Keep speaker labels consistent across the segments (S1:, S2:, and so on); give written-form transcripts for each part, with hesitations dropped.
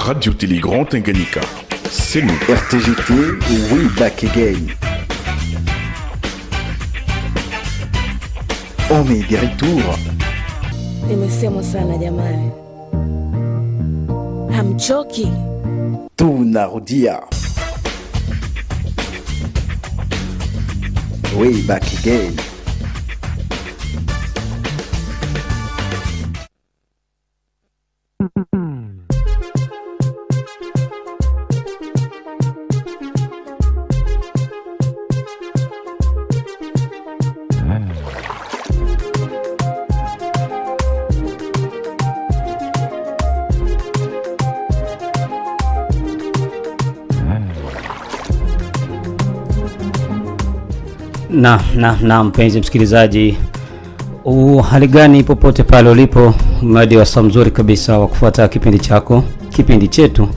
S1: Radio Télé Grand Tanganyika, c'est nous.
S2: RTGT, we back again. On est de retour.
S3: Nimesema sana jamani, hamchoki?
S2: Tunarudia. Way back again.
S4: Na mpenzi msikilizaji, hali gani popote pale ulipo, mradi wa saa mzuri kabisa wa kufuata kipindi chako, kipindi chetu.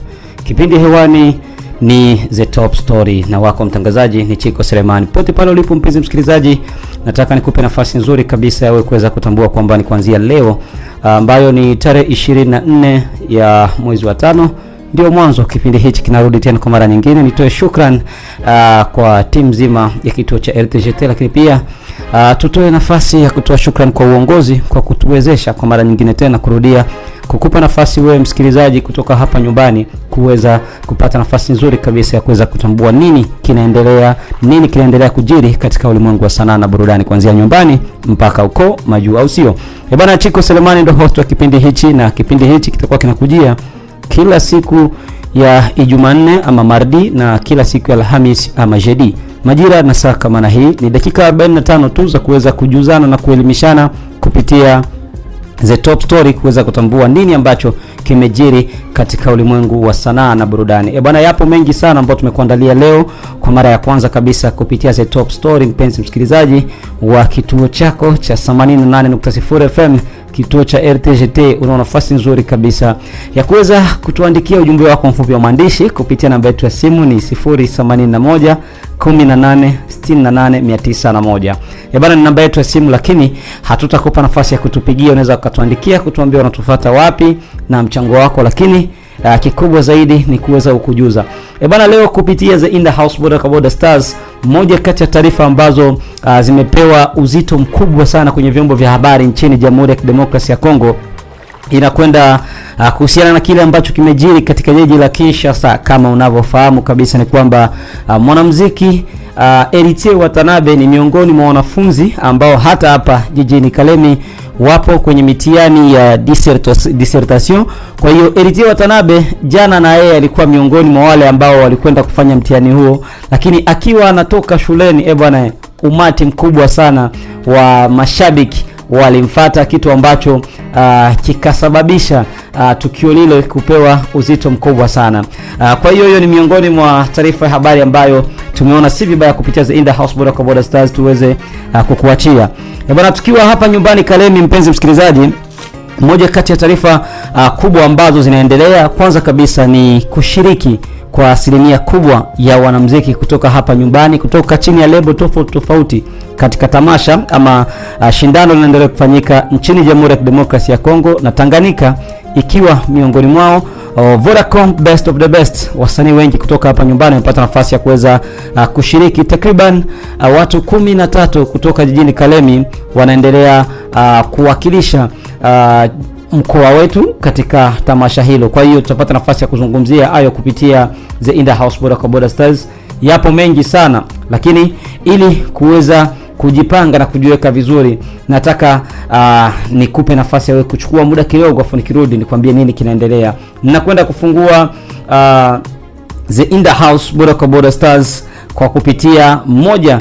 S4: Kipindi hewani ni The Top Story na wako mtangazaji ni Chiko Selemani. Popote pale ulipo mpenzi msikilizaji, nataka nikupe nafasi nzuri kabisa ya wewe kuweza kutambua kwamba ni kuanzia leo ambayo ni tarehe 24 ya mwezi wa 5 ndio mwanzo kipindi hichi kinarudi tena kwa mara nyingine. Nitoe shukrani kwa timu nzima ya kituo cha RTGT, lakini pia tutoe nafasi ya kutoa shukrani kwa uongozi kwa kutuwezesha kwa mara nyingine tena kurudia kukupa nafasi wewe msikilizaji kutoka hapa nyumbani kuweza kupata nafasi nzuri kabisa ya kuweza kutambua nini kinaendelea kujiri katika ulimwengu wa sanaa na burudani kuanzia nyumbani mpaka uko majuu, au sio? Bwana Chiko Selemani ndo host wa kipindi hichi, na kipindi hichi kitakuwa kinakujia kila siku ya Ijumanne ama Mardi na kila siku ya Alhamis ama Jeudi. Majira na saa kama na hii ni dakika 45 tu za kuweza kujuzana na kuelimishana kupitia The Top Story, kuweza kutambua nini ambacho kimejiri katika ulimwengu wa sanaa na burudani. Bwana, yapo mengi sana ambayo tumekuandalia leo kwa mara ya kwanza kabisa kupitia The Top Story, mpenzi msikilizaji wa kituo chako cha 88.0 FM, kituo cha RTGT. Una nafasi nzuri kabisa ya kuweza kutuandikia ujumbe wako mfupi wa maandishi kupitia namba yetu ya simu ni 081 18 68 901. Bwana, ni namba yetu ya simu, lakini hatutakupa nafasi ya kutupigia. Unaweza kutuandikia kutuambia unatufuata wapi na mchango wako, lakini kikubwa zaidi ni kuweza kukujuza. Bwana, leo kupitia The In The House Boda Stars, moja kati ya taarifa ambazo zimepewa uzito mkubwa sana kwenye vyombo vya habari nchini Jamhuri ya Kidemokrasia ya Kongo inakwenda kuhusiana na kile ambacho kimejiri katika jiji la Kinshasa. Kama unavyofahamu kabisa ni kwamba mwanamuziki Eritier Watanabe ni miongoni mwa wanafunzi ambao hata hapa jijini Kalemi wapo kwenye mitihani ya dissertation. Kwa hiyo Eritier Watanabe jana na yeye alikuwa miongoni mwa wale ambao walikwenda kufanya mtihani huo, lakini akiwa anatoka shuleni bwana, umati mkubwa sana wa mashabiki walimfuata, kitu ambacho kikasababisha tukio lile kupewa uzito mkubwa sana. Kwa hiyo ni miongoni mwa taarifa ya habari ambayo tumeona si vibaya kupitia The In The House Boda Stars tuweze kukuachia. Bwana, tukiwa hapa nyumbani Kalemi, mpenzi msikilizaji, moja kati ya taarifa kubwa ambazo zinaendelea, kwanza kabisa ni kushiriki kwa asilimia kubwa ya wanamuziki kutoka hapa nyumbani, kutoka chini ya lebo tofauti katika tamasha ama shindano linaendelea kufanyika nchini Jamhuri ya Kidemokrasia ya Kongo na Tanganyika, ikiwa miongoni mwao Vodacom Best of the Best. Wasanii wengi kutoka hapa nyumbani wamepata nafasi ya kuweza kushiriki. Takriban watu 13 kutoka jijini Kalemi wanaendelea kuwakilisha mkoa wetu katika tamasha hilo. Kwa hiyo tutapata nafasi ya kuzungumzia hayo kupitia The In The House Boda Stars. Yapo mengi sana, lakini ili kuweza kujipanga na kujiweka vizuri, nataka nikupe nafasi ya wewe kuchukua muda kidogo, afu nikirudi nikwambie nini kinaendelea. Ninakwenda kufungua The In The House Boda Stars kwa kupitia moja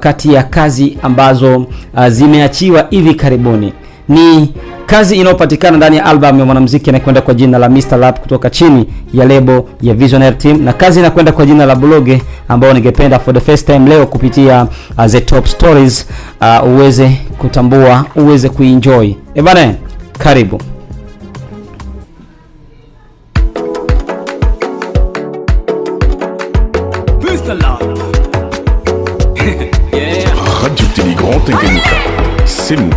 S4: kati ya kazi ambazo zimeachiwa hivi karibuni. Ni kazi inayopatikana ndani ya album ya mwanamuziki anayekwenda kwa jina la Mr. Lap kutoka chini ya lebo ya Visionary Team, na kazi inakwenda kwa jina la Bloge, ambao ningependa for the first time leo kupitia The Top Stories uweze kutambua, uweze kuenjoy. Bana, karibu.
S1: Radio Télé Grand Tanganyika, c'est nous.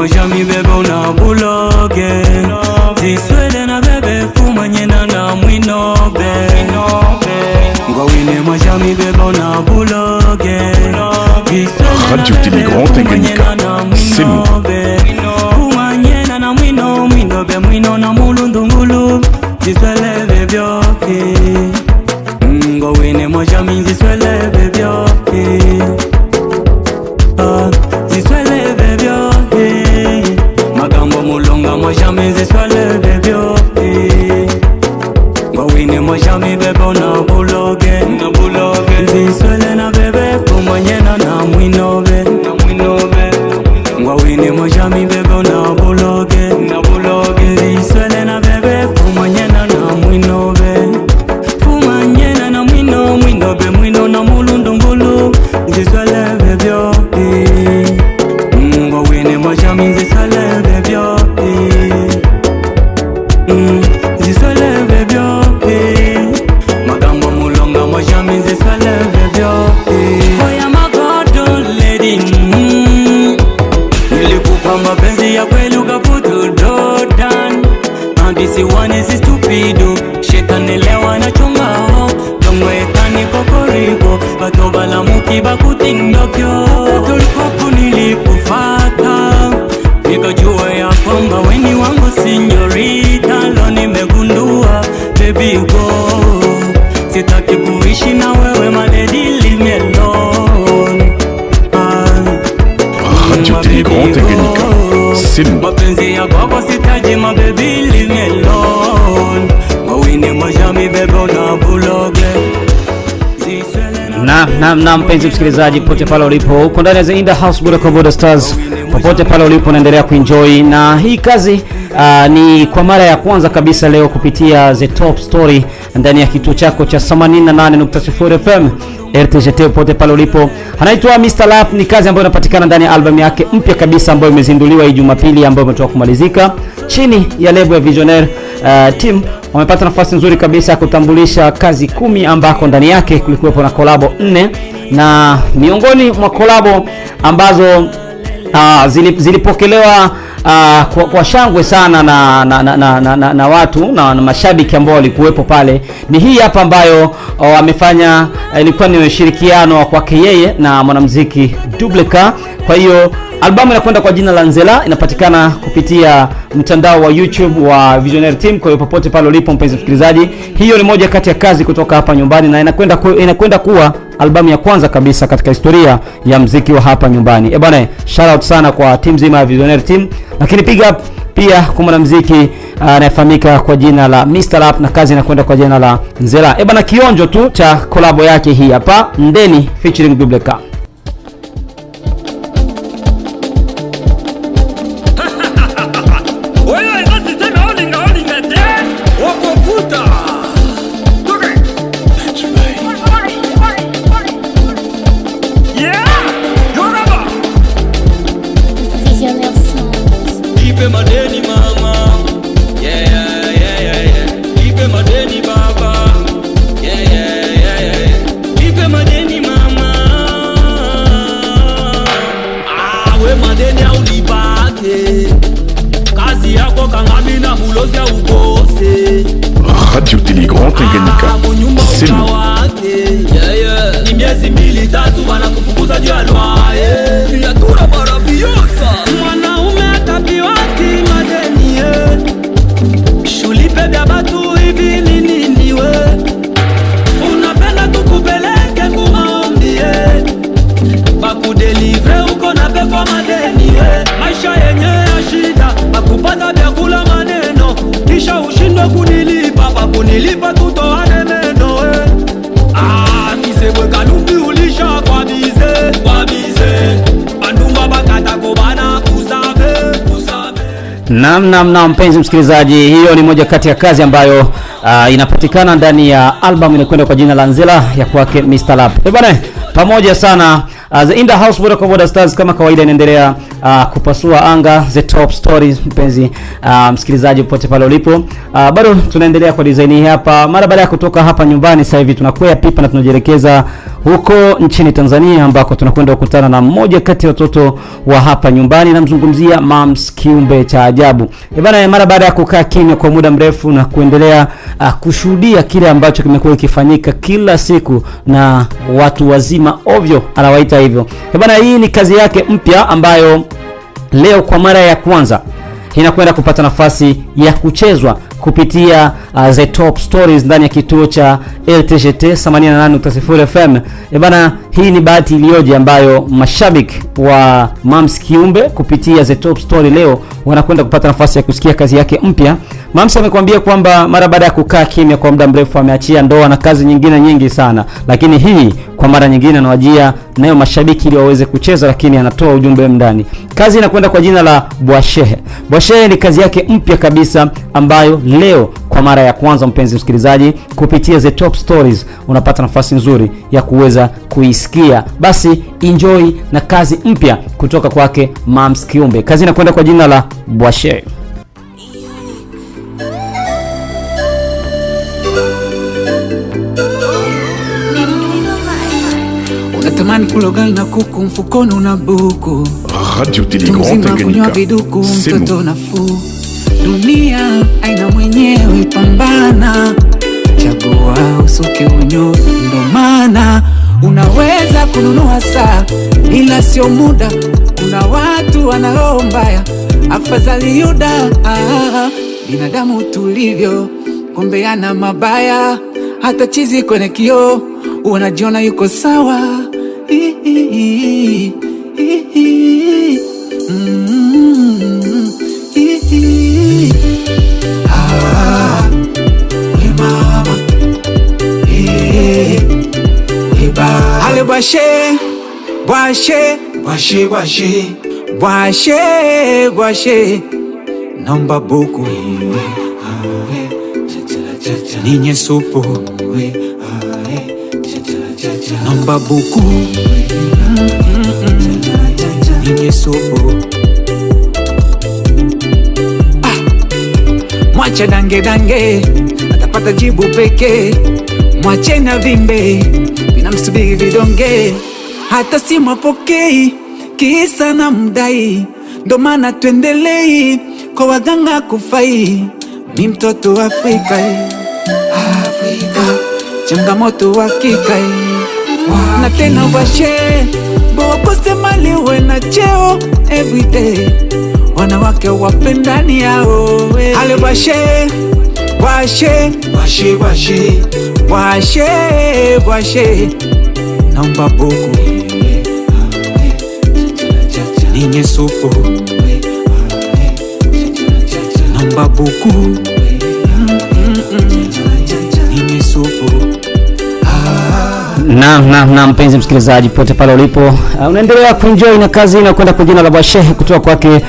S5: moi jamais bébé on a boulogue. Ziswele na bébé fuma nyena na mwinobe. Ngawine moi jamais bébé on a boulogue.
S1: Radio Télé Grand Tanganyika, c'est nous.
S5: Fuma nyena na mwinobe mwino na mulundungulu. Ziswele bébé Ngawine moi jamais ziswele bébé Ziswele bébé Magambo mulonga moi jamais ziswele bébé Ngawine moi jamais bébé na buloge Ziswele na bébé kumanyena na mwinobe Ngawine moi jamais bébé na buloge Ziswele na bébé kumanyena na mwinobe Fumanyena na mwinobe mwino na mulundungulu Ziswele bébé Ngawine moi jamais ziswele bébé Ziswele bébé Magambo mulonga moi jamais ziswele bébé Oya magodo lady Nilikupa mapenzi ya kweli ukaputu dodan Ambisi wane si stupido Shetani lewa na chungao Tongwekani kokoriko Batoba la mukiba kutindokyo Tulikoku nilikufata Nikajua ya kwamba weni wangu sinyorita Lo nimegundua baby go Sitaki kuishi na wewe maledi leave me alone
S1: Radio Télé Grand Tanganyika, c'est nous.
S5: Mapenzi ya kwako sitaji my baby leave me alone Ngawine moi jamais bébé na buloge
S4: Na mpenzi msikilizaji popote pale ulipo, uko ndani ya In The House Boda Stars, popote pale ulipo unaendelea kuenjoy na hii kazi. Ni kwa mara ya kwanza kabisa leo kupitia The Top Story ndani ya kituo chako cha 88.0 FM RTGT popote pale ulipo. Anaitwa Mr. Lap, ni kazi ambayo inapatikana ndani ya album yake mpya kabisa ambayo imezinduliwa hii Jumapili ambayo imetoka kumalizika chini ya lebo ya Visionaire team. Wamepata nafasi nzuri kabisa ya kutambulisha kazi 10 ambako ndani yake kulikuwepo na kolabo 4 na miongoni mwa kolabo ambazo zilipokelewa kwa shangwe sana na watu na mashabiki ambao walikuwepo pale ni hii hapa ambayo amefanya. Ilikuwa ni ushirikiano kwake yeye na mwanamuziki Dubleka. Kwa hiyo albamu inakwenda kwa jina la Nzela, inapatikana kupitia mtandao wa YouTube wa Visionaire Team. Kwa hiyo popote pale ulipo mpenzi msikilizaji, hiyo ni moja kati ya kazi kutoka hapa nyumbani na inakwenda kuwa albamu ya kwanza kabisa katika historia ya muziki wa hapa nyumbani. Bwana, shout out sana kwa team zima ya Visionaire Team, lakini piga pia kwa mwanamuziki anayefahamika kwa jina la Mr. Lap na kazi inakwenda kwa jina la Nzela. Bwana, kionjo tu cha collabo yake hii hapa, Ndeni featuring Dubleka.
S1: Radio Télé Grand Tanganyika, c'est nous.
S5: Ni miezi mbili tatu wanakufukuza juu ya loyer. Viatura maravillosa. Mwanaume atapiwa kimadeni Shulipe vya batu hivi nini we Unapenda tukupeleke kumaombi Bakudelivre uko na pepo madeni Maisha yenye ya shida Bakupata vyakula maneno Kisha ushindwe kunilipa Bakunilipa tutoane meno Kisebwe kalumbi ulisha kwa bize Bandunga bakata kobana kusave
S4: Naam mpenzi msikilizaji, hiyo ni moja kati ya kazi ambayo inapatikana ndani ya album inakwenda kwa jina la Nzela ya kwake Mr. Lap. Bwana, pamoja sana The In The House Boda Stars kama kawaida inaendelea kupasua anga The Top Stories mpenzi msikilizaji popote pale ulipo. Bado tunaendelea kwa design hii hapa. Mara baada ya kutoka hapa nyumbani sasa hivi tunakwea pipa na tunajielekeza huko nchini Tanzania, ambako tunakwenda kukutana na mmoja kati ya watoto wa hapa nyumbani. Namzungumzia Mams Kiumbe cha Ajabu. Bwana, mara baada ya kukaa kimya kwa muda mrefu na kuendelea kushuhudia kile ambacho kimekuwa kifanyika kila siku na watu wazima ovyo, anawaita hivyo. Bwana, hii ni kazi yake mpya ambayo leo kwa mara ya kwanza inakwenda kupata nafasi ya kuchezwa kupitia The Top Stories ndani ya kituo cha LTGT 88.0 FM. Bana, hii ni bahati iliyoje ambayo mashabiki wa Mams Kiumbe kupitia The Top Story leo wanakwenda kupata nafasi ya kusikia kazi yake mpya. Mams amekwambia kwamba mara baada ya kukaa kimya kwa muda mrefu ameachia ndoa na kazi nyingine nyingi sana, lakini hii kwa mara nyingine anawajia nayo mashabiki ili waweze kucheza, lakini anatoa ujumbe ndani. Kazi inakwenda kwa jina la Bwashehe. Bwashehe ni kazi yake mpya kabisa ambayo leo kwa mara ya kwanza, mpenzi msikilizaji, kupitia The Top Stories unapata nafasi nzuri ya kuweza kuisikia. Basi enjoy na kazi mpya kutoka kwake Mams Kiumbe. Kazi inakwenda kwa jina la Bwashehe.
S6: Unatamani kuloga na kuku mfukoni una buku.
S1: Radio Télé Grand Tanganyika. C'est
S6: mtoto nafuu. Dunia aina mwenyewe, pambana, chagua usuke unyo. Ndo maana unaweza kununua saa ila sio muda. Kuna watu wana roho mbaya, afadhali yuda. Binadamu tulivyo, kumbeana mabaya. Hata chizi kwenye kioo unajiona yuko sawa. Ale Bwashe, Bwashe, Bwashe, Bwashe, Bwashe, Bwashe, naomba buku ninye supu, naomba buku ninye supu. Mwache dange dange, atapata jibu peke. Mwache na vimbe, vinamsubiri vidonge. Hata si mapokei, kisa na mdai. Ndo maana tuendelei, kwa waganga kufai. Ni mtoto wa Afrika, Afrika, changamoto wa kika. Na tena Bwashe, bokose mali uwe na cheo everyday. Wanawake wapendani yao. Ale Bwashe, Bwashe, Bwashe, Bwashe, Bwashe, Bwashe, naomba buku ninye supu, naomba buku ninye supu.
S4: Na mpenzi msikilizaji pote pale ulipo, unaendelea kuenjoy na kazi inakwenda kwa jina la Bwashehe kutoka kwake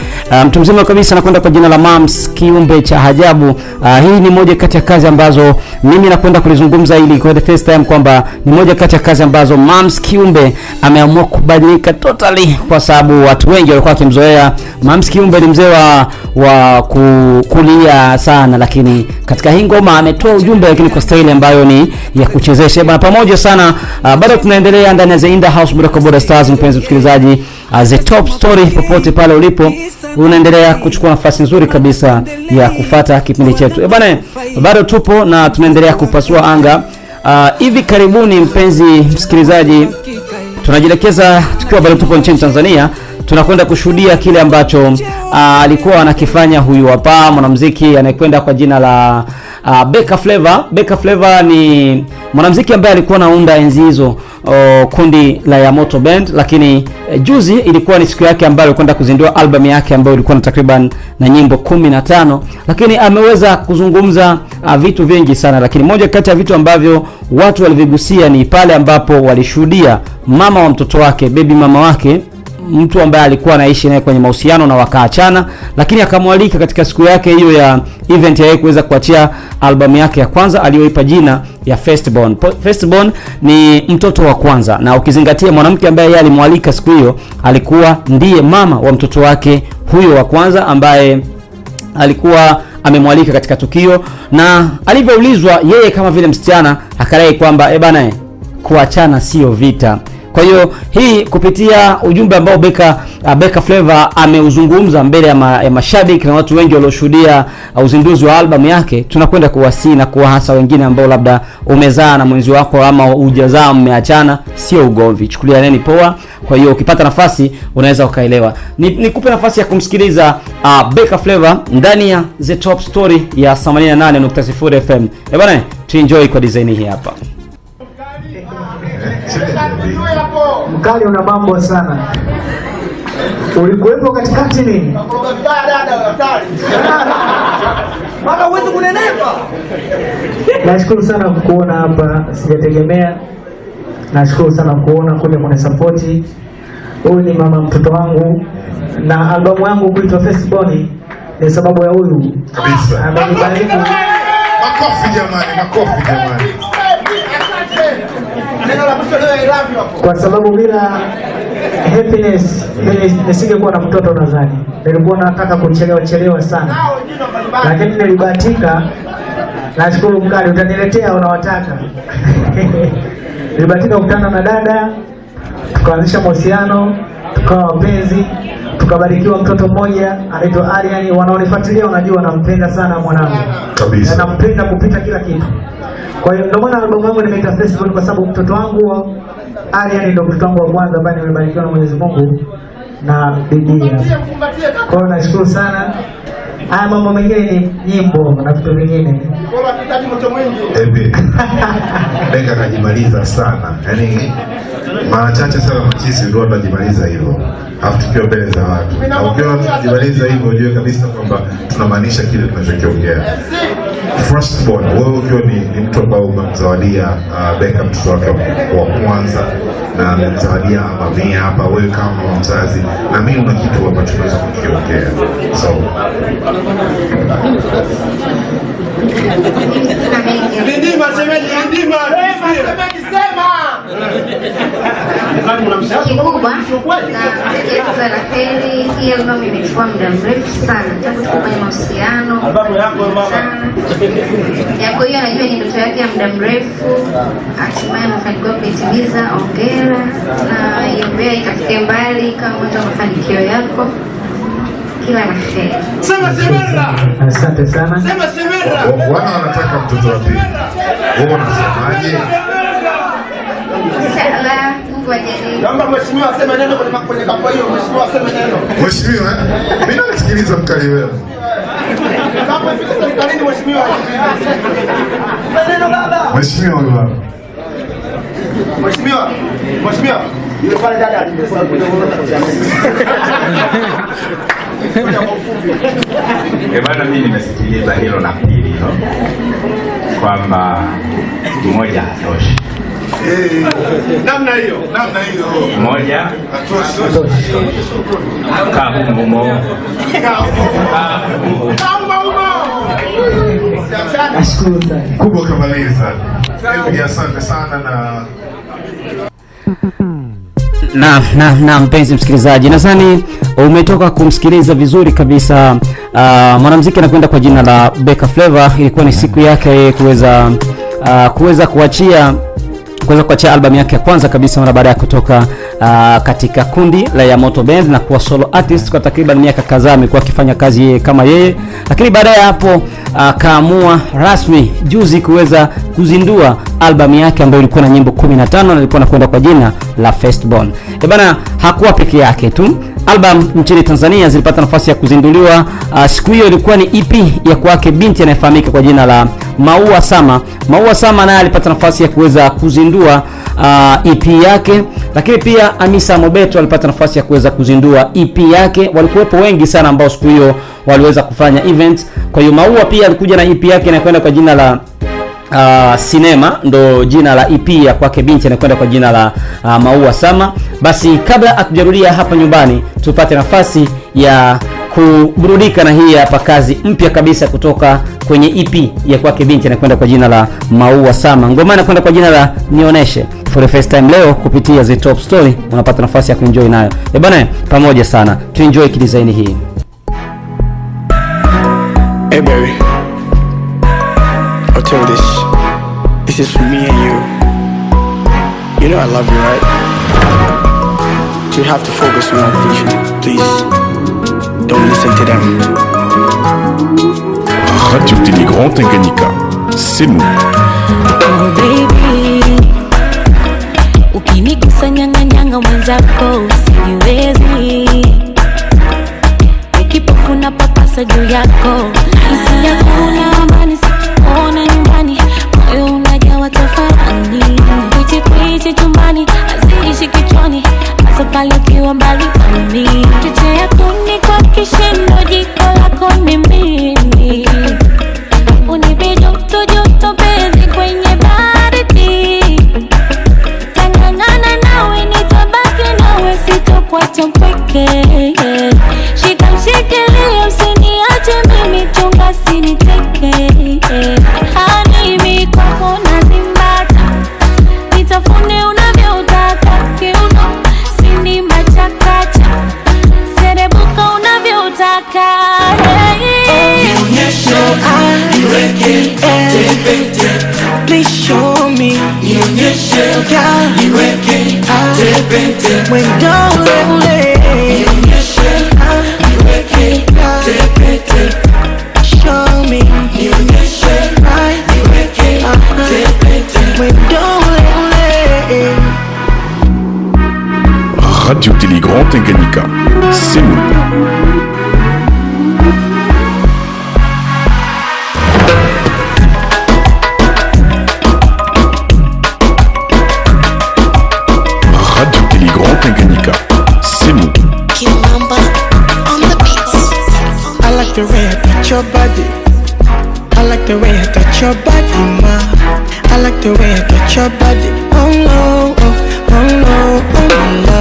S4: mtu mzima kabisa anakwenda kwa jina la Mams Kiumbe cha Ajabu. Hii ni moja kati ya kazi ambazo mimi nakwenda kulizungumza ili kwa the first time kwamba ni moja kati ya kazi ambazo Mams Kiumbe ameamua kubadilika totally, kwa sababu watu wengi walikuwa wakimzoea Mams Kiumbe ni mzee wa kulia sana, lakini katika hii ngoma ametoa ujumbe, lakini kwa style ambayo ni ya kuchezesha bana. Pamoja sana bado tunaendelea ndani ya The House Boda Stars, mpenzi msikilizaji. The Top Story popote pale ulipo unaendelea kuchukua nafasi nzuri kabisa ya kufuata kipindi chetu. Bana, bado tupo na tunaendelea kupasua anga. Hivi karibuni, mpenzi msikilizaji, tunajielekeza tukiwa bado tupo nchini Tanzania, tunakwenda kushuhudia kile ambacho alikuwa anakifanya huyu hapa mwanamuziki anayekwenda kwa jina la Beka Flavor. Beka Flavor ni mwanamuziki ambaye alikuwa anaunda enzi hizo kundi la Yamoto Band, lakini juzi ilikuwa ni siku yake ambayo alikwenda kuzindua album yake ambayo ilikuwa na takriban na nyimbo 15, lakini ameweza kuzungumza vitu vingi sana, lakini moja kati ya vitu ambavyo watu walivigusia ni pale ambapo walishuhudia mama wa mtoto wake, baby mama wake, mtu ambaye alikuwa anaishi naye kwenye mahusiano na wakaachana, lakini akamwalika katika siku yake hiyo ya event ya yeye kuweza kuachia albamu yake ya kwanza aliyoipa jina ya Firstborn. Firstborn ni mtoto wa kwanza, na ukizingatia mwanamke ambaye yeye alimwalika siku hiyo alikuwa ndiye mama wa mtoto wake huyo wa kwanza ambaye alikuwa amemwalika katika tukio. Na alivyoulizwa yeye kama vile msichana akadai kwamba bana, kuachana sio vita. Kwa hiyo hii kupitia ujumbe ambao Beka Flavor ameuzungumza mbele ya mashabiki na watu wengi walioshuhudia uzinduzi wa albamu yake, tunakwenda kuwasii na kuwahasa wengine ambao labda umezaa na mwenzi wako ama hujazaa mmeachana, sio ugomvi, chukulia neni poa. Kwa hiyo ukipata nafasi unaweza ukaelewa. Nikupe nafasi ya kumsikiliza Beka Flavor ndani ya The Top Story ya 88.0 FM. Bwana, tu enjoy kwa design hii hapa.
S7: Mkali una mambo sana. Ulikuwepo katikati nini? Baba uweze kunenepa. Nashukuru sana kukuona hapa, sijategemea. Nashukuru sana kuona kuja kunisupport. Huyu ni mama mtoto wangu na albamu yangu kuitwa Firstborn ni sababu ya huyu.
S8: Kabisa.
S7: Amenibariki.
S8: Makofi jamani.
S7: Kwa sababu bila happiness nisingekuwa na mtoto nadhani. Nilikuwa nataka kuchelewa sana. Lakini nilibahatika. Nashukuru Mkali, utaniletea unawataka. Nilibahatika kukutana na dada, tukaanzisha mahusiano, tukawa wapenzi, tukabarikiwa mtoto mmoja anaitwa Ariani. Wanaonifuatilia wanajua nampenda sana mwanangu.
S8: Kabisa.
S7: Nampenda kupita kila kitu. Kwa hiyo ndio maana albamu yangu nimeita Firstborn, kwa sababu mtoto wangu Ariani ndio mtoto wangu wa kwanza ambaye nimebarikiwa na Mwenyezi Mungu na Biblia. Kwa hiyo nashukuru sana. Haya mambo mengine ni nyimbo na vitu vingine.
S8: Beka kajimaliza sana. Yaani mara chache sana machisi ndio watajimaliza hivyo. Alafu tukiwa mbele za watu. Na ukiwa tunajimaliza hivyo ujue kabisa kwamba tunamaanisha kile tunachokiongea. Firstborn, wewe ukiwa ni mtu ambao umemzawadia Beka mtoto wake wa kwanza na amemzawadia mamia hapa, wewe kama mzazi, na mimi una kitu ambacho tunaweza kukiongea. So
S9: hii albamu imechukua muda mrefu sana tangu tuko kwenye mahusiano sana. Kwa hiyo najua ni ndoto yake ya muda mrefu, hatimaye amefanikiwa kuitimiza. Hongera na iombea ikafike mbali kama moto wa mafanikio yako. Kila la heri.
S8: Sema Semera.
S7: Asante sana.
S8: Sema Semera. Wana wanataka mtoto wa pili. Wewe unasemaje?
S9: Inshallah, Mungu ajalie.
S10: Naomba mheshimiwa aseme neno kwenye kapo hiyo, mheshimiwa aseme neno.
S8: Mheshimiwa, mimi nasikiliza Mkali wewe.
S10: Kapo ifike serikalini mheshimiwa. Neno baba.
S8: Mheshimiwa wewe baba.
S10: Mheshimiwa. Yule pale dada alikuwa
S11: bwana, mimi nimesikiliza hilo la pili kwamba mmoja hatoshi.
S8: Namna hiyo.
S11: Mmoja hatoshi. Kaumo.
S7: Nashukuru sana.
S8: Kubwa kamaliza. Asante sana
S4: na mpenzi msikilizaji, nadhani umetoka kumsikiliza vizuri kabisa. Mwanamuziki anakwenda kwa jina la Beka Flavor. Ilikuwa ni siku yake kuweza kuachia albamu yake ya kwanza kabisa mara baada ya kutoka katika kundi la Yamoto Band na kuwa solo artist kwa takriban miaka kadhaa. Amekuwa akifanya kazi kama yeye, lakini baada ya hapo kaamua rasmi juzi kuweza kuzindua albamu yake ambayo ilikuwa na nyimbo 15 na ilikuwa inakwenda kwa jina la Firstborn. Bana, hakuwa peke yake tu. Album nchini Tanzania zilipata nafasi ya kuzinduliwa. Siku hiyo ilikuwa ni EP ya kwake binti anayefahamika kwa jina la Maua Sama. Maua Sama naye alipata nafasi ya kuweza kuzindua EP yake, lakini pia Hamisa Mobeto alipata nafasi ya kuweza kuzindua EP yake. Walikuwepo wengi sana ambao siku hiyo waliweza kufanya event. Kwa hiyo Maua pia alikuja na EP yake inakwenda kwa jina la Sinema, ndo jina la EP ya kwake binti anakwenda kwa jina la Maua Sama. Basi kabla atujarudia hapa nyumbani, tupate nafasi ya kuburudika na hii hapa kazi mpya kabisa kutoka kwenye EP ya kwake binti anakwenda kwa jina la Maua Sama. Ngoma inakwenda kwa jina la Nioneshe. For the first time leo kupitia The Top Story unapata nafasi ya kuenjoy nayo. Bwana, pamoja sana tu enjoy kidesign hii.
S12: Hey baby, I'll tell you this is for me and you.
S10: You know I love you, right? So you have to focus on your vision. Please, don't listen to them.
S1: Radio Télé Grand Tanganyika, c'est nous.
S3: Oh baby, ukinigusa nyanga mwenzako usiniwezi, nikipofuna papasa juu yako, hisi ya kuna amani sikuona nyumbani, moyo unajawa tafarani, kwichi chumbani haziishi kichwani, hasa pale ukiwa mbali nami, chochea kuni kwa kishindo, jiko lako ni mimi, unipe joto bezi kwenye baridi, tangangana nawe nitabaki nawe sitokuacha mpweke, shikilia usiniache mimi chunga siniteke, hani kwako nazimbata, nitafune unavyotaka, kiuno sindi machakacha, serebuka unavyotaka,
S5: please show me. When don't show me. When don't
S1: Radio Télé Grand Tanganyika, c'est nous. Radio Télé Grand Tanganyika, c'est nous.
S5: I like the way I touch your body. I like the way I touch your body, ma. I like the way I touch your body. Oh no, oh no, oh no.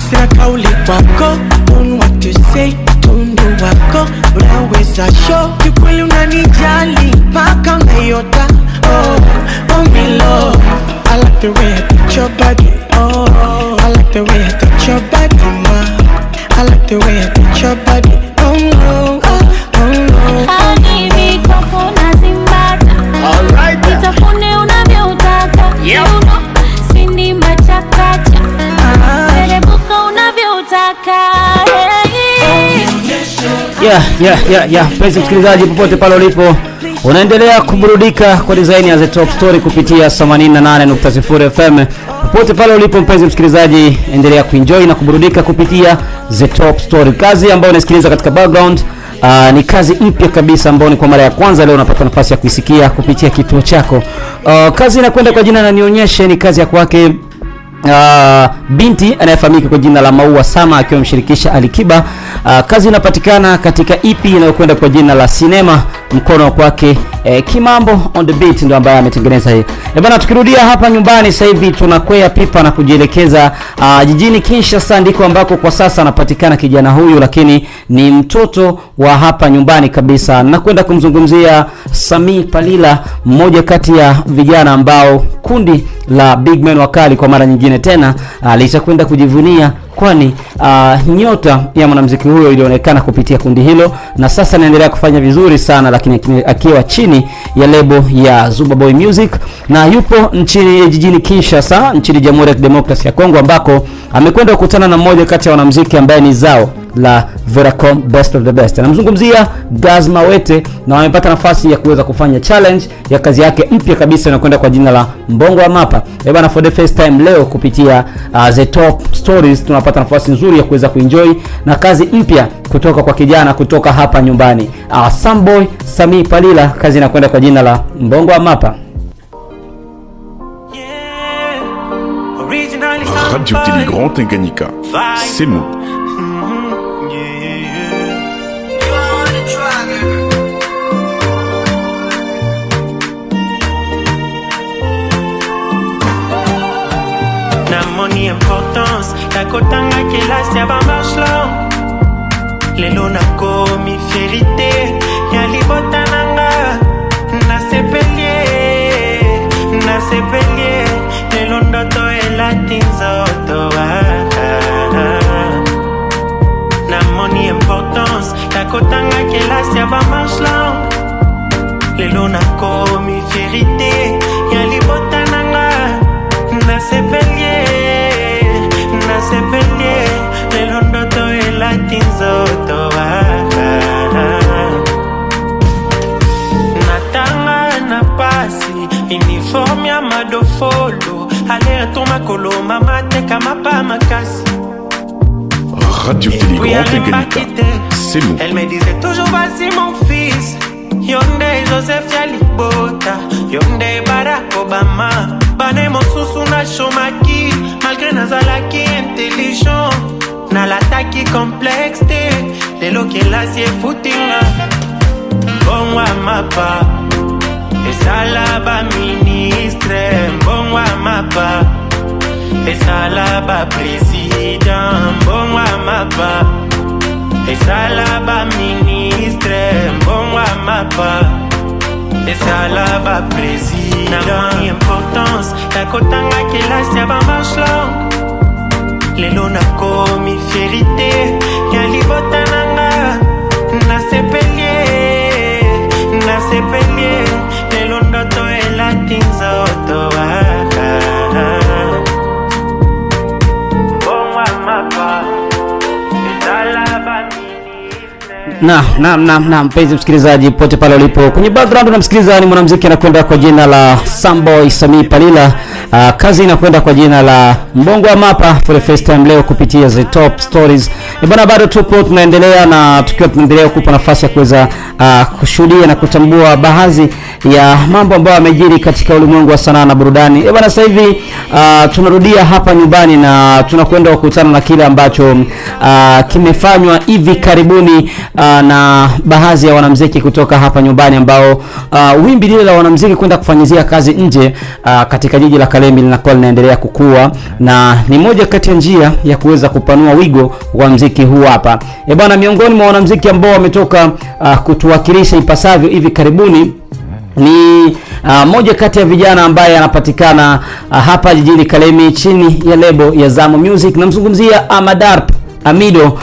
S5: Sina kauli kwako, on what you say, tundu wako, unaweza show. Kikweli unanijali, paka unayota. Oh me love. I like the way I touch your body. Oh, I like the way I touch your body, ma. I like the way I touch your body. Oh no, oh no.
S3: hani kwako nazimbata, nitafune unavyotaka, kiuno sindi machakacha, serebuka unavyotaka,
S4: Mpenzi msikilizaji popote pale ulipo, unaendelea kuburudika kwa design ya The Top Story kupitia 88.0 FM. Popote pale ulipo mpenzi msikilizaji, endelea kuenjoy na kuburudika kupitia The Top Story. Kazi ambayo unasikiliza katika background ni kazi mpya kabisa ambayo ni kwa mara ya kwanza leo unapata nafasi ya kuisikia kupitia kituo chako. Kazi inakwenda kwa jina na nionyeshe, ni kazi ya kwake binti anayefahamika kwa jina la Maua Sama akiwa mshirikisha Alikiba. Kazi inapatikana katika EP inayokwenda kwa jina la Cinema, mkono wa kwake Kimambo on the beat ndio ambaye ametengeneza hii. Bana, tukirudia hapa nyumbani sasa hivi tunakwea pipa na kujielekeza jijini Kinshasa, ndiko ambako kwa sasa anapatikana kijana huyu, lakini ni mtoto wa hapa nyumbani kabisa. Nakwenda kumzungumzia Sami Palila, mmoja kati ya vijana ambao kundi la Big Man Wakali kwa mara nyingine tena litakwenda kujivunia, kwani nyota ya mwanamuziki huyo ilionekana kupitia kundi hilo na sasa anaendelea kufanya vizuri sana, lakini akiwa chini ya lebo ya Zuba Boy Music, na yupo jijini Kinshasa nchini Jamhuri ya Kidemokrasia ya Kongo, ambako amekwenda kukutana na mmoja kati ya wanamuziki ambaye ni zao la Veracom Best of the Best. Anamzungumzia Gaz Mawete, na wamepata nafasi ya kuweza kufanya challenge ya kazi yake mpya kabisa inakwenda kwa jina la Mbongo wa Mapa. Bana, for the first time leo kupitia The Top Stories tunapata nafasi nzuri ya kuweza kuenjoy na kazi mpya kutoka kwa kijana kutoka hapa nyumbani, Samboy Sami Palila. Kazi inakwenda kwa jina la Mbongo wa Mapa.
S1: Radio Télé Grand Tanganyika, c'est nous.
S12: Importance ya kotanga kelasi ya bamarche long, lelo na komi fierité ya libota nanga, na sepelie lelo ndoto elati nzoto, na moni importance ya kotanga kelasi ya bamarche long, lelo na komi fierité ya libota nanga, na sepelie elatinzoto natanga na pasi uniforme ya madofolo aller makolo mama teka mapa makasi
S1: Radio Télé Grand Tanganyika, c'est nous.
S12: Elle me disait toujours vas-y mon fils. Yonde Joseph Yalibota, Yonde Barack Obama. Bane mosusu na chomaki, malgré nazalaki intelligent. Na l'attaque complexe, lelo kelasi footinga. Bonwa mapa, esala ba ministre. Bonwa mapa, esala ba président. Bonwa mapa, esala ba ministre. Bonwa mapa, esala ba président. Na importance, yakotanga kelasi ya ba marche longue. Lelo na komi fierité, ya libota nanga. Na sepelier, lelo ndoto elatinza otoa.
S4: Na mpenzi msikilizaji pote pale ulipo kwenye background na msikilizaji, mwanamuziki anakwenda kwa jina la Samboy Sami Palila. Kazi inakwenda kwa jina la Mbongo wa Mapa for the first time leo kupitia The Top Stories. Bwana, bado tupo tunaendelea na tunaendelea kukupa nafasi ya kuweza kushuhudia na kutambua baadhi ya mambo ambayo yamejiri katika ulimwengu wa sanaa na burudani. Bwana, sasa hivi tunarudia hapa nyumbani na tunakwenda kukutana na kile ambacho kimefanywa hivi karibuni na baadhi ya wanamuziki kutoka hapa nyumbani ambao wimbi lile la wanamuziki kwenda kufanyizia kazi nje katika jiji la Kalemie linakuwa linaendelea kukua, na ni moja kati ya njia ya kuweza kupanua wigo wa muziki huu hapa. Bwana, miongoni mwa wanamuziki ambao wametoka kutuwakilisha ipasavyo hivi karibuni ni moja kati ya vijana ambaye anapatikana hapa jijini Kalemie chini ya lebo ya Zamu Music. Namzungumzia Amadarp Amido.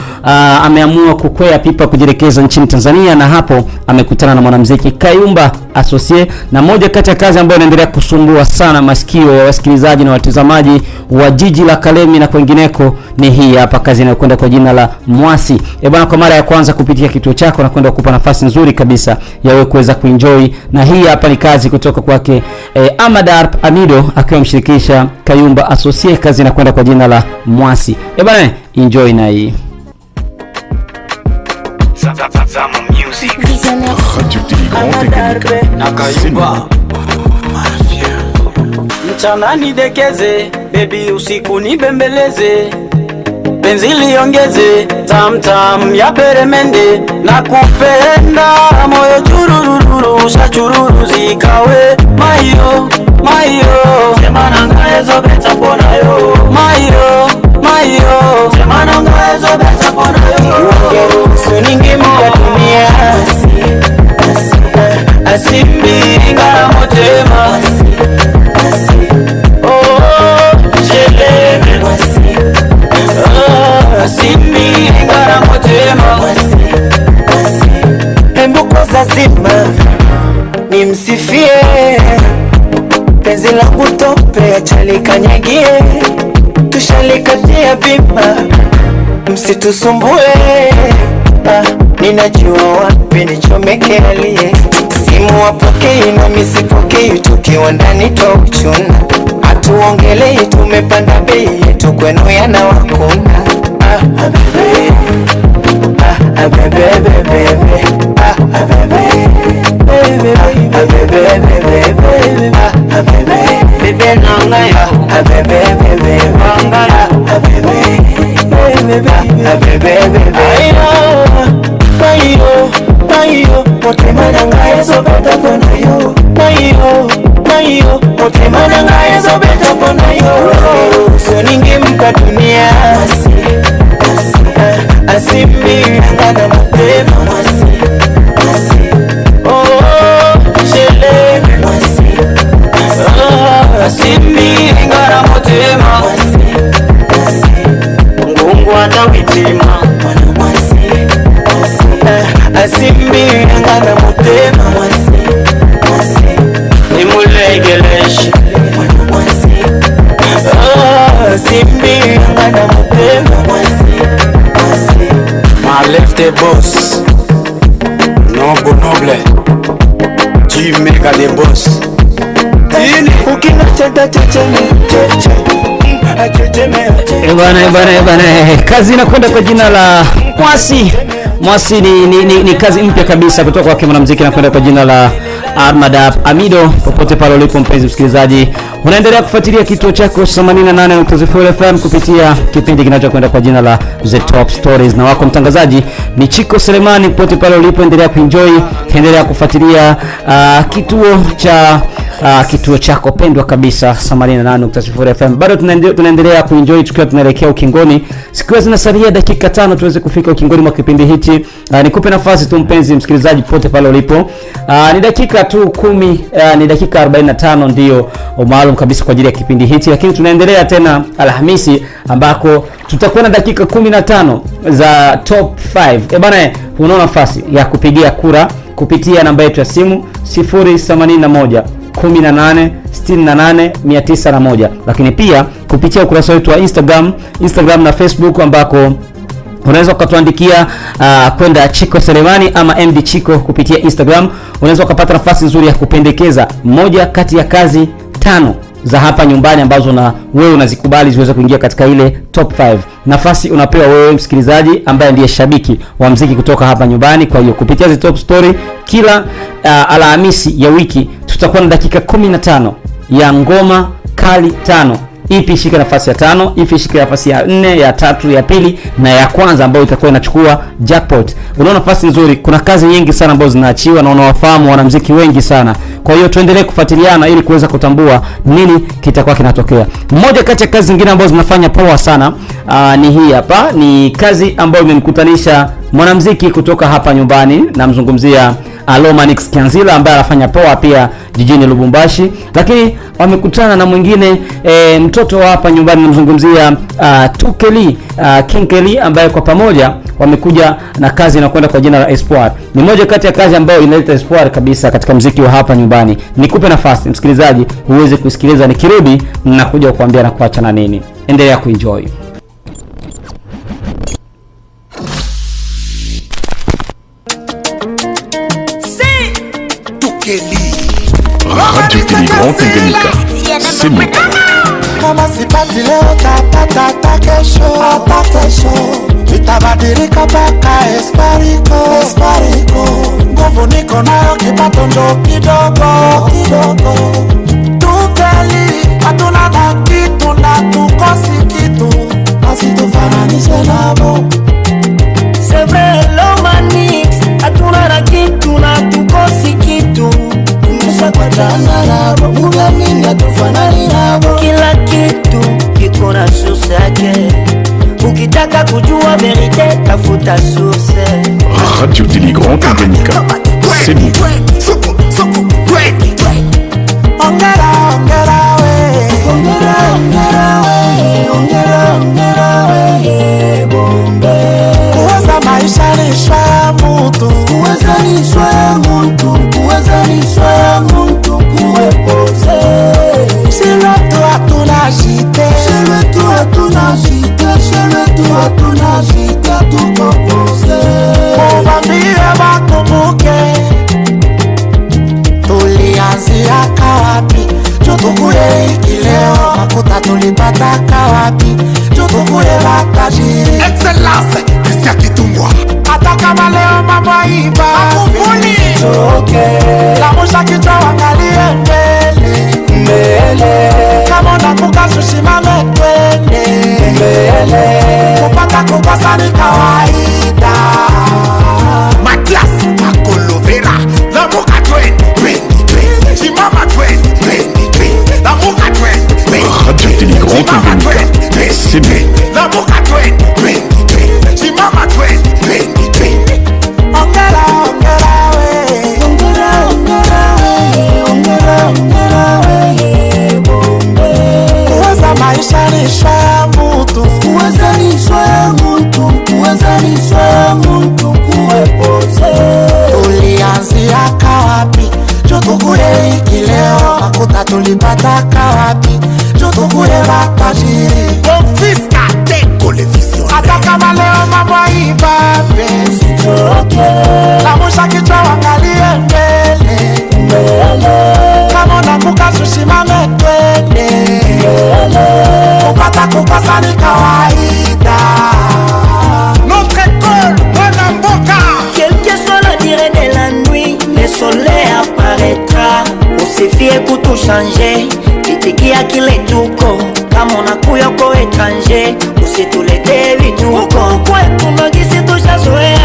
S4: Ameamua kukwea pipa kujielekeza nchini Tanzania, na hapo amekutana na mwanamuziki Kayumba Associate, na moja kati ya kazi ambayo inaendelea kusumbua sana masikio ya wasikilizaji na watazamaji wa jiji la Kalemie na kwingineko ni hii hapa kazi inayokwenda kwa jina la Mwasi. Bwana, kwa mara ya kwanza kupitia kituo chako na kwenda kukupa nafasi nzuri kabisa ya wewe kuweza kuenjoy, na hii hapa ni kazi kutoka kwake Amadarp Amido akiwa mshirikisha Kayumba Associate. Kazi inakwenda kwa jina la Mwasi. Bwana, enjoy na hii
S1: Radio Télé Grand Tanganyika, c'est nous.
S13: Mchana nidekeze, baby usiku nibembeleze, penzi liongeze, tam ya peremende, nakupenda moyo churururu, shachururu zikawe, mayo, sema nangaezo beta ponayo, mayo, sema nangaezo beta ponayo, suningi mga dunia, asimbi ngara motema, asimbi ngara motema, embuko zazima nimsifie, penzi langu tope achalikanyagie, tushalikatia bima msitusumbue, ninajua wapi nichomeke alie, simu wapokei na misipokei, tukiwa ndani tauchuna, hatuongelei tumepanda bei yetu kwenu yana wakuna, mayo, motema nangaye sobeta ponayo, mayo, motema nangaye sobeta ponayo, soningi mka dunia, asimbi ngana motema, sheleme, asimbi ngana motema, ngungu atawitima, asimbi ngana motema, nimulegelesh, asimbi ngana motema,
S10: tes boss. Noble. Tu mega des boss. Ukina
S4: Ebana, kazi inakwenda kwa jina la Mwasi ni kazi mpya kabisa kutoka kwa mwanamuziki inakwenda kwa jina la Armada Amido. Popote pale ulipo mpenzi msikilizaji, unaendelea kufuatilia kituo chako 88.0 FM kupitia kipindi kinachokwenda kwa jina la The Top Stories, na wako mtangazaji ni Chico Selemani. Popote pale ulipo endelea kuenjoy, endelea kufuatilia kituo chako pendwa kabisa 88.0 FM. Bado tunaendelea kuenjoy tukiwa tunaelekea ukingoni. Siku zinasalia dakika 5 tuweze kufika ukingoni mwa kipindi hichi. Nikupe nafasi tu mpenzi msikilizaji popote pale ulipo. Ni dakika tu 10, ni dakika 45 ndio maalum kabisa kwa ajili ya kipindi hichi, lakini tunaendelea tena Alhamisi ambako tutakuwa na dakika 15 za top 5. Bana, una nafasi ya kupigia kura kupitia namba yetu ya simu 081 18 68 901, lakini pia kupitia ukurasa wetu wa Instagram na Facebook ambako unaweza ukatuandikia kwenda Chico Selemani ama MD Chico kupitia Instagram. Unaweza ukapata nafasi nzuri ya kupendekeza moja kati ya kazi 5 za hapa nyumbani ambazo na wewe unazikubali ziweze kuingia katika ile top 5. Nafasi unapewa wewe msikilizaji ambaye ndiye shabiki wa muziki kutoka hapa nyumbani. Kwa hiyo kupitia The Top Story kila Alhamisi ya wiki tutakuwa na dakika 15 ya ngoma kali 5. Ipi shika nafasi ya 5, ipi shika nafasi ya 4, ya 3, ya pili na ya kwanza ambayo itakuwa inachukua jackpot. Unaona nafasi nzuri, kuna kazi nyingi sana ambazo zinaachiwa na unawafahamu wanamuziki wengi sana. Kwa hiyo tuendelee kufuatiliana ili kuweza kutambua nini kitakuwa kinatokea. Mmoja kati ya kazi zingine ambazo zinafanya poa sana ni hii hapa. Ni kazi ambayo imemkutanisha mwanamuziki kutoka hapa nyumbani, namzungumzia Alomanix Kianzila ambaye anafanya poa pia jijini Lubumbashi, lakini wamekutana na mwingine mtoto wa hapa nyumbani, namzungumzia Tukeli King Kelly ambaye kwa pamoja wamekuja na kazi inakwenda kwa jina la Espoir. Ni moja kati ya kazi ambayo inaleta espoir kabisa katika muziki wa hapa nyumbani. Nikupe nafasi msikilizaji uweze kusikiliza, nikirudi na kuja kukuambia na kuacha na nini. Endelea kuenjoy.
S1: Radio Télé Grand Tanganyika, c'est mon
S14: kama sipati leo tapata kesho itabadilika mpaka Espariko nguvu niko nayo kipato ndo kidogo Tukeli hatuna na kitu na tukosi kitu asitufananishe nabo.
S15: C'est vrai Alomanix hatuna na kitu na tukosi kitu
S14: tumeshapatana nabo, mugamini hatufanani nabo.
S15: Kila kitu kiko na source yake, ukitaka kujua verite tafuta source.
S1: Radio Télé Grand Tanganyika, c'est mon
S14: kuweza maisha nishwa mutu, kuweza nishwa mutu kuwepose. Shile tu hatuna shite tukopose. Mubambie bakumbuke tulianzia kawapi, tutukule ikileo makuta tulipata kawapi, tutukule batajiri.
S16: Excellence Christian Kitungwa.
S14: Hata kama leo mambo iba akufuni lamusha kichwa wangalie mbele. Kama unakuka sushimame twende mbele, kupata kukosa ni kawaida.
S16: Matias Makolovera lamuka twende simama twende lamuka twende.
S1: Radio Télé Grand Tanganyika, c'est mon
S16: lamuka twende simama twende.
S14: Ongera kuweza maisha nishwa mutu, kuwepose. Tulianzia kawapi, tutukule ikileo makuta tulipata kawapi, tutukule batajiri.
S16: Confisca teko le vision.
S14: Hata kama leo mambo ibabe, usitoke. Lamusha kichwa wangalie mbele, kama unakuka susimame twende, kupata kukosa ni kawaida. Notre école, Wanamboka.
S15: Quelle que soit la durée de la nuit, le soleil apparaîtra. Usifie kutu changer, kitikia kile tuko. Kama unakuya kwa étranger, usitulete vituko. Kwetu magisi tushazoea,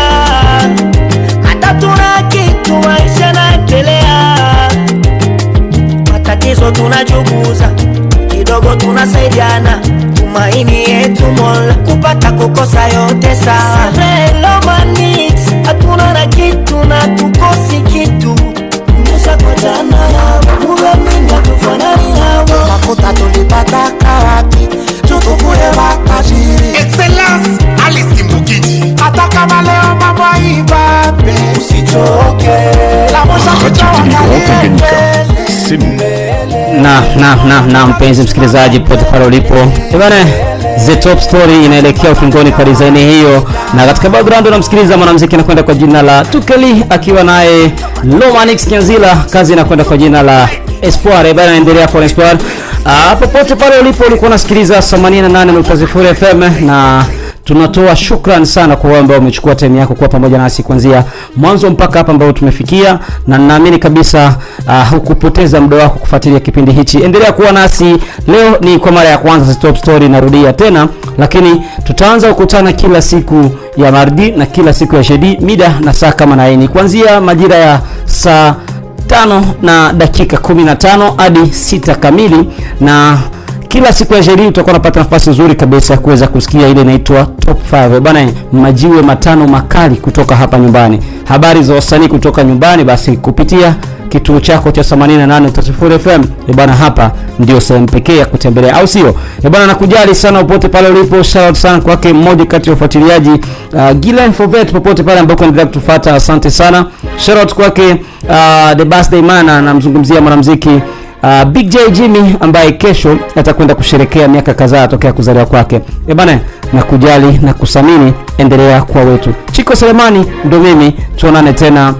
S15: hata tuna kitu maisha naendelea. Matatizo tunachuguza, kidogo tunasaidiana. Tumaini yetu Mola, kupata kukosa yote sawa. Hello manix, hatuna na kitu na tukosi kitu. Musa kwa jana yao, mugamini hatufanani nao.
S14: Makuta tulipata kawapi, tutukue watajiri.
S16: Excellence Alice Mbukiji.
S14: Hata kama leo mambo ibabe, usichoke. Lamusha kichwa wangalie mbele.
S4: Na mpenzi msikilizaji pote pale ulipo. Bwana, The Top Story inaelekea ukingoni kwa design hiyo, na katika background unamsikiliza mwanamuziki anakwenda kwa jina la Tukeli akiwa naye Lomanix Kianzila, kazi inakwenda kwa jina la Espoir. Bwana, endelea kwa Espoir. Popote pale ulipo ulikuwa unasikiliza 88.0 FM, na tunatoa shukrani sana kwa wale ambao wamechukua time yako kwa pamoja nasi kuanzia mwanzo mpaka hapa ambao tumefikia, na ninaamini kabisa hukupoteza muda wako kufuatilia kipindi hichi. Endelea kuwa nasi. Leo ni kwa mara ya kwanza Top Story narudia tena, lakini tutaanza kukutana kila siku ya mardi na kila siku ya shedi mida na saa kama na hii kuanzia majira ya saa 5 na dakika 15 hadi 6 kamili, na kila siku ya sherehe utakuwa unapata nafasi nzuri kabisa kuweza kusikia ile inaitwa Top 5. Bwana, majiwe matano makali kutoka hapa nyumbani. Habari za wasanii kutoka nyumbani, basi kupitia kituo chako cha 88.0 FM. Bwana, hapa ndio sehemu pekee ya kutembelea, au sio? Bwana, nakujali sana popote pale ulipo. Shout out sana kwake mmoja kati ya wafuatiliaji Gilan Fovet popote pale ambako endelea kutufuata. Asante sana. Shout out kwake the birthday man, namzungumzia mwanamuziki Big J Jimmy ambaye kesho atakwenda kusherekea miaka kadhaa tokea kuzaliwa kwake. Bwana, nakujali na kusamini, endelea kwa wetu. Chiko Selemani ndo mimi, tuonane tena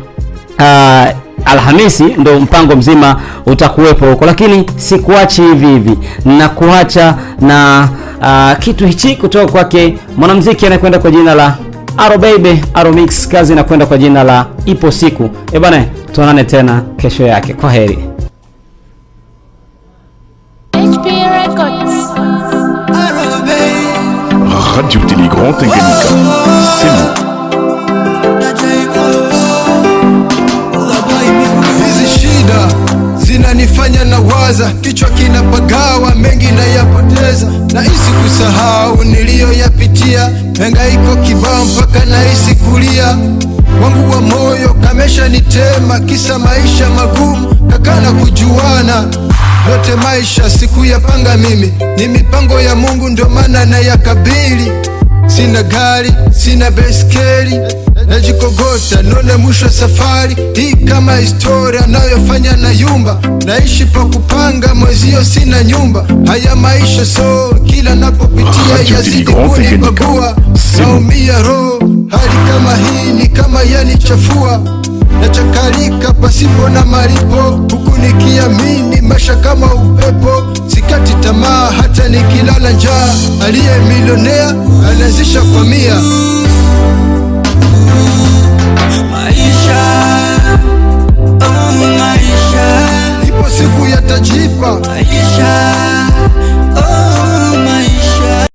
S4: Alhamisi, ndo mpango mzima utakuwepo huko, lakini sikuachi hivi hivi. Nakuacha na kitu hichi kutoka kwake mwanamuziki anakwenda kwa jina la Aro Baby, Aro Mix, kazi inakwenda kwa jina la Ipo Siku. Bwana, tuonane tena kesho yake. Kwa heri.
S1: Radio Télé Grand Tanganyika, c'est nous.
S17: Hizi shida zinanifanya na waza, kichwa kinapagawa, mengi na yapoteza, na isi kusahau niliyoyapitia, hangaiko kibao mpaka na isi kulia. Wangu wa moyo kamesha nitema, kisa maisha magumu kakana kujuana. Yote maisha siku yapanga mimi, ni mipango ya Mungu ndo maana na yakabili. Sina gari, sina beskeli, najikogota none mwisho safari. Hii kama historia nayofanya na yumba, naishi pa kupanga mwezio sina nyumba. Haya maisha so kila napopitia yazidi kunipagua, naumia roho. Hali kama hii ni kama yanichafua, nachakalika pasipo na malipo, huku nikiamini maisha kama upepo. Sikati tamaa hata nikilala njaa, aliye milionea anazisha kwa mia. Maisha, oh maisha, ipo siku yatajipa. Maisha,